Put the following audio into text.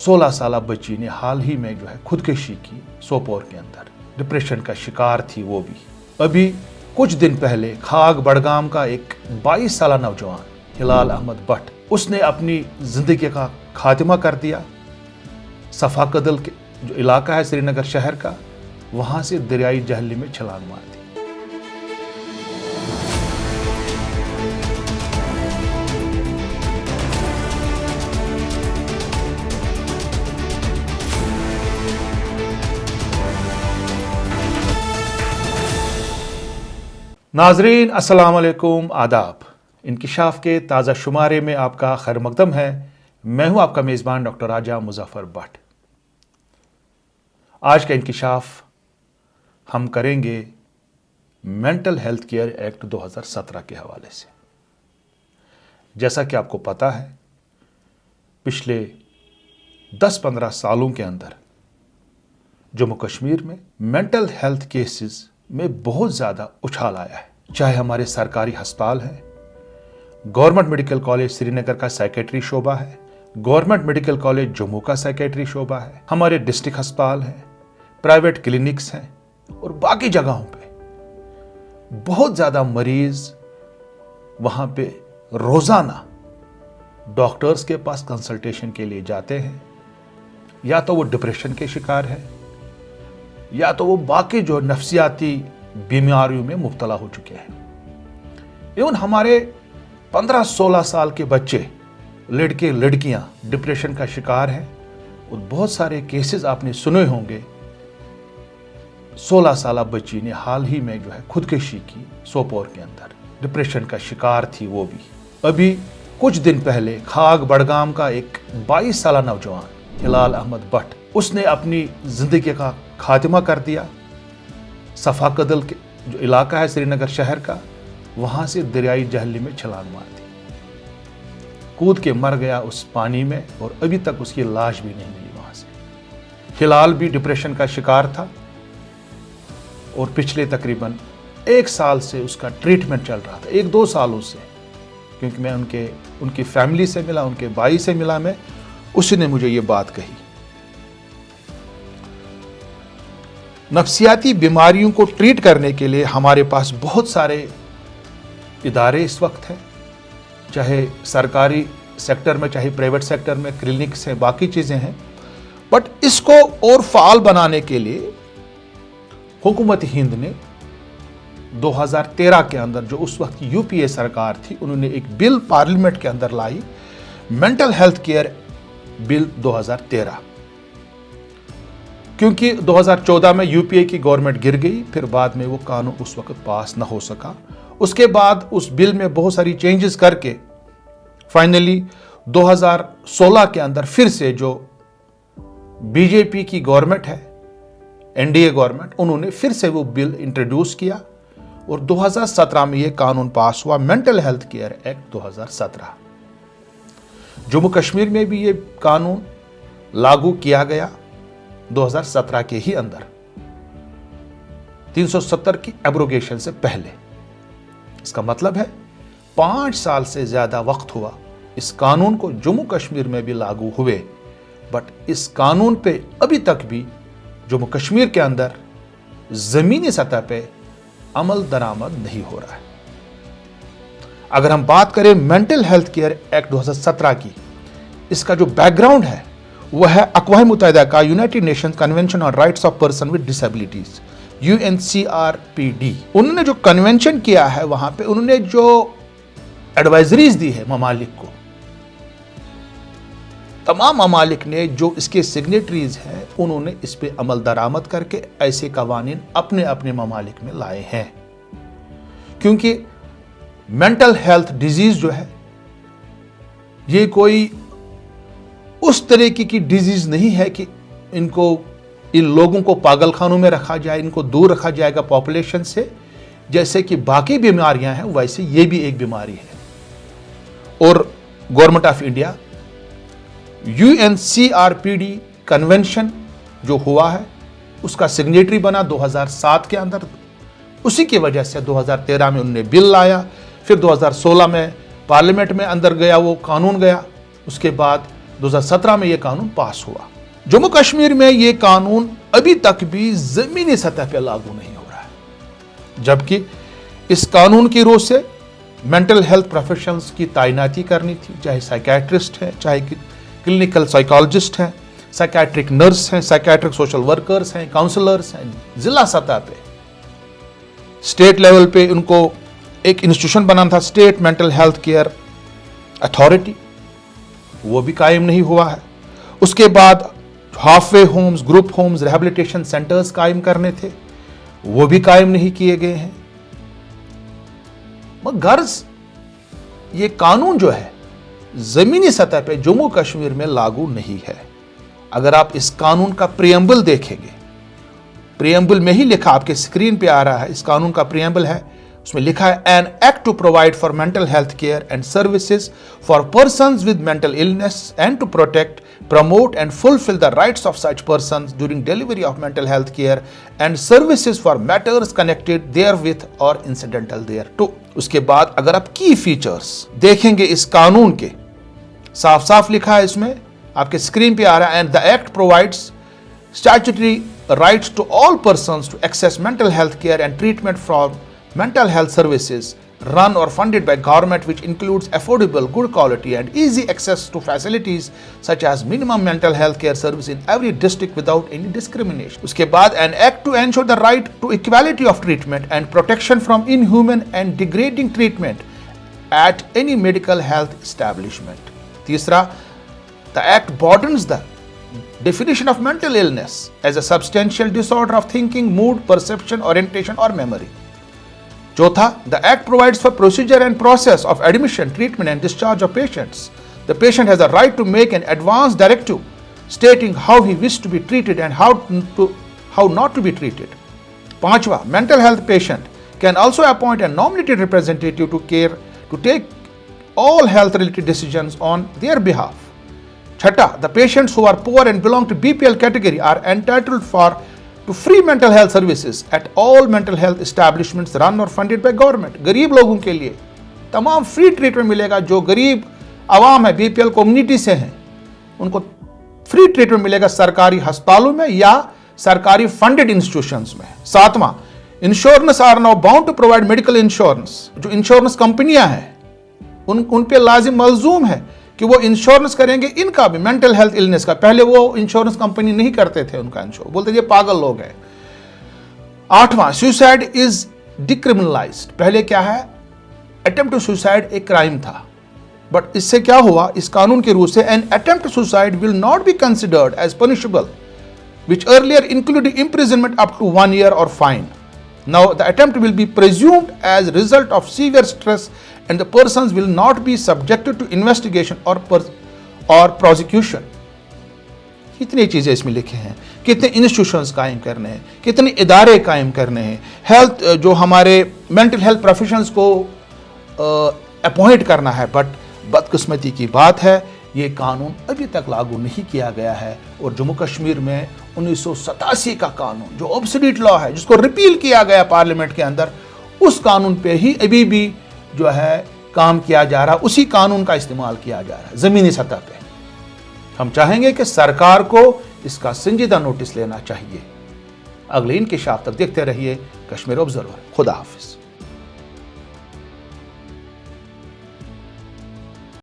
16 साल बच्ची ने हाल ही में खुदकुशी की सोपोर के अंदर। डिप्रेशन का शिकार थी वो भी। अभी कुछ दिन पहले खाग बड़गाम का एक 22 साल नौजवान हिलाल अहमद भट्ट, उसने अपनी जिंदगी का खात्मा कर दिया। सफा कदल के जो इलाका है श्रीनगर शहर का, वहां से दरियाई जहली में छलांग मार दी। नाजरीन अस्सलाम वालेकुम, आदाब। इंकिशाफ के ताज़ा शुमारे में आपका खैर मकदम है। मैं हूं आपका मेज़बान डॉक्टर राजा मुजफ्फर भट्ट। आज का इंकिशाफ हम करेंगे मेंटल हेल्थ केयर एक्ट 2017 के हवाले से। जैसा कि आपको पता है, पिछले 10-15 सालों के अंदर जम्मू कश्मीर में मेंटल हेल्थ केसेस में बहुत ज़्यादा उछाल आया है। चाहे हमारे सरकारी अस्पताल हैं, गवर्नमेंट मेडिकल कॉलेज श्रीनगर का साइकेट्री शोबा है, गवर्नमेंट मेडिकल कॉलेज जम्मू का साइकेट्री शोबा है, हमारे डिस्ट्रिक्ट अस्पताल हैं, प्राइवेट क्लिनिक्स हैं और बाकी जगहों पे बहुत ज़्यादा मरीज वहाँ पे रोज़ाना डॉक्टर्स के पास कंसल्टेशन के लिए जाते हैं। या तो वो डिप्रेशन के शिकार है, या तो वो बाकी जो नफ्सियाती बीमारियों में मुब्तला हो चुके हैं। इवन हमारे 15-16 साल के बच्चे, लड़के लड़कियां डिप्रेशन का शिकार हैं। और बहुत सारे केसेस आपने सुने होंगे। 16 साल बच्ची ने हाल ही में खुदकुशी की सोपोर के अंदर। डिप्रेशन का शिकार थी वो भी। अभी कुछ दिन पहले खाग बड़गाम का एक 22 साल नौजवान हिलाल अहमद भट्ट, उसने अपनी जिंदगी का खात्मा कर दिया। सफा कदल के जो इलाका है श्रीनगर शहर का, वहां से दरियाई जहली में छलांग मार दी। कूद के मर गया उस पानी में और अभी तक उसकी लाश भी नहीं मिली वहां से। हिलाल भी डिप्रेशन का शिकार था और पिछले तकरीबन 1 साल से उसका ट्रीटमेंट चल रहा था, 1-2 सालों से। क्योंकि मैं उनकी फैमिली से मिला, उनके भाई से मिला मैं, उसने मुझे ये बात कही। नफ्सियाती बीमारियों को ट्रीट करने के लिए हमारे पास बहुत सारे इदारे इस वक्त हैं, चाहे सरकारी सेक्टर में चाहे प्राइवेट सेक्टर में, क्लिनिक्स हैं, बाकी चीज़ें हैं। बट इसको और फाल बनाने के लिए हुकूमत हिंद ने 2013 के अंदर, जो उस वक्त यूपीए सरकार थी, उन्होंने एक बिल पार्लियामेंट के अंदर लाई, मेंटल हेल्थ केयर बिल 2013। क्योंकि 2014 में यूपीए की गवर्नमेंट गिर गई, फिर बाद में वो कानून उस वक्त पास न हो सका। उसके बाद उस बिल में बहुत सारी चेंजेस करके फाइनली 2016 के अंदर फिर से जो बीजेपी की गवर्नमेंट है, एनडीए गवर्नमेंट, उन्होंने फिर से वो बिल इंट्रोड्यूस किया और 2017 में ये कानून पास हुआ, mental health care act 2017। Jammu Kashmir में भी ये कानून लागू किया गया 2017 के ही अंदर, 370 की एब्रोगेशन से पहले। इसका मतलब है 5 साल से ज्यादा वक्त हुआ इस कानून को जम्मू कश्मीर में भी लागू हुए। बट इस कानून पे अभी तक भी जम्मू कश्मीर के अंदर जमीनी सतह पे अमल दरामद नहीं हो रहा है। अगर हम बात करें मेंटल हेल्थ केयर एक्ट 2017 की, इसका जो बैकग्राउंड है वह है अक़वाम मुत्तहिदा का United nation convention on rights of person with disabilities, UNCRPD। उन्होंने जो कन्वेंशन किया है, वहां पे उन्होंने जो एडवाइजरीज दी है ममालिक को, तमाम ममालिक ने जो इसके सिग्नेटरीज हैं, उन्होंने इस पे अमल दरामद करके ऐसे कवानीन अपने अपने ममालिक में लाए हैं। क्योंकि मेंटल हेल्थ डिजीज जो है, ये कोई उस तरीके की डिजीज नहीं है कि इन लोगों को पागल खानों में रखा जाए, इनको दूर रखा जाएगा पॉपुलेशन से। जैसे कि बाकी बीमारियां हैं, वैसे ये भी एक बीमारी है। और government of India UNCRPD convention जो हुआ है, उसका सिग्नेटरी बना 2007 के अंदर। उसी की वजह से 2013 में उन्होंने बिल लाया, फिर 2016 में पार्लियामेंट में अंदर गया, वो कानून गया। उसके बाद 2017 में यह कानून पास हुआ। जम्मू कश्मीर में यह कानून अभी तक भी जमीनी सतह पर लागू नहीं हो रहा है, जबकि इस कानून की रूह से मेंटल हेल्थ प्रोफेशनल्स की तैनाती करनी थी, चाहे साइकियाट्रिस्ट हैं, चाहे क्लिनिकल साइकोलॉजिस्ट हैं, साइकियाट्रिक नर्स हैं, साइकियाट्रिक सोशल वर्कर्स हैं, काउंसलर्स हैं। जिला सतह पे, स्टेट लेवल पे उनको एक इंस्टीट्यूशन बनाना था, state mental health care authority, वो भी कायम नहीं हुआ है। उसके बाद halfway homes, group homes, rehabilitation centres कायम करने थे, वो भी कायम नहीं किए गए हैं। गर्ज ये कानून जो है जमीनी सतह पे जम्मू कश्मीर में लागू नहीं है। अगर आप इस कानून का प्रियम्बल देखेंगे, प्रियम्बल में ही लिखा, आपके स्क्रीन पे आ रहा है, इस कानून का प्रियम्बल है, उसमें लिखा है an act to provide for mental health care and services for persons with mental illness and to protect, promote and fulfill the rights of such persons during delivery of mental health care and services for matters connected therewith or incidental thereto। उसके बाद अगर आप की features देखेंगे इस कानून के, साफ साफ लिखा है इसमें, आपके स्क्रीन पे आ रहा है, and the act provides statutory rights to all persons to access mental health care and treatment from mental health services run or funded by government, which includes affordable, good quality and easy access to facilities such as minimum mental health care service in every district without any discrimination। उसके बाद an act to ensure the right to equality of treatment and protection from inhuman and degrading treatment at any medical health establishment। तीसरा, the act broadens the definition of mental illness as a substantial disorder of thinking, mood, perception, orientation or memory। चौथा, the act provides for procedure and process of admission, treatment and discharge of patients। The patient has a right to make an advance directive stating how he wishes to be treated and how not to be treated। पांचवा, mental health patient can also appoint a nominated representative to take all health related decisions on their behalf। छठा, the patients who are poor and belong to BPL category are entitled to free mental health services at all mental health establishments run or funded by government। गरीब लोगों के लिए तमाम free treatment मिलेगा। जो गरीब आवाम है, BPL कम्युनिटी से हैं, उनको फ्री ट्रीटमेंट मिलेगा सरकारी अस्पतालों में या सरकारी फंडेड इंस्टीट्यूशंस में। सातवां, insurance are now bound to provide medical insurance. जो इंश्योरेंस कंपनियां हैं उन पे लाजिम मलजूम है कि वो इंश्योरेंस करेंगे इनका भी, मेंटल हेल्थ इलनेस का। पहले वो इंश्योरेंस कंपनी नहीं करते थे उनका इंश्योरेंस, बोलते ये पागल लोग हैं। आठवां, सुसाइड इज डिक्रिमिनलाइज्ड। पहले क्या है, अटेम्प्ट टू सुसाइड एक क्राइम था, बट इससे क्या हुआ, इस कानून के रूल से an attempt to suicide will not be considered as punishable, which earlier included imprisonment up to 1 year or fine। Now the attempt will be presumed as a result of severe stress and the persons will not be subjected to investigation or prosecution। कितनी चीजें इसमें लिखे हैं, कितने institutions कायम करने हैं, कितने इदारे कायम करने हैं, हेल्थ जो हमारे मेंटल हेल्थ प्रोफेशनल्स को अपॉइंट करना है। बट बदकिस्मती की बात है, ये कानून अभी तक लागू नहीं किया गया है। और जम्मू कश्मीर में 1987 का कानून जो ऑब्सोलीट लॉ है, जिसको रिपील किया गया पार्लियामेंट के अंदर, उस कानून पे ही अभी भी जो है काम किया जा रहा, उसी कानून का इस्तेमाल किया जा रहा है जमीनी सतह पे। हम चाहेंगे कि सरकार को इसका संजीदा नोटिस लेना चाहिए। अगले इंकिशाफ तक देखते रहिए कश्मीर ऑब्जर्वर। खुदा हाफिज।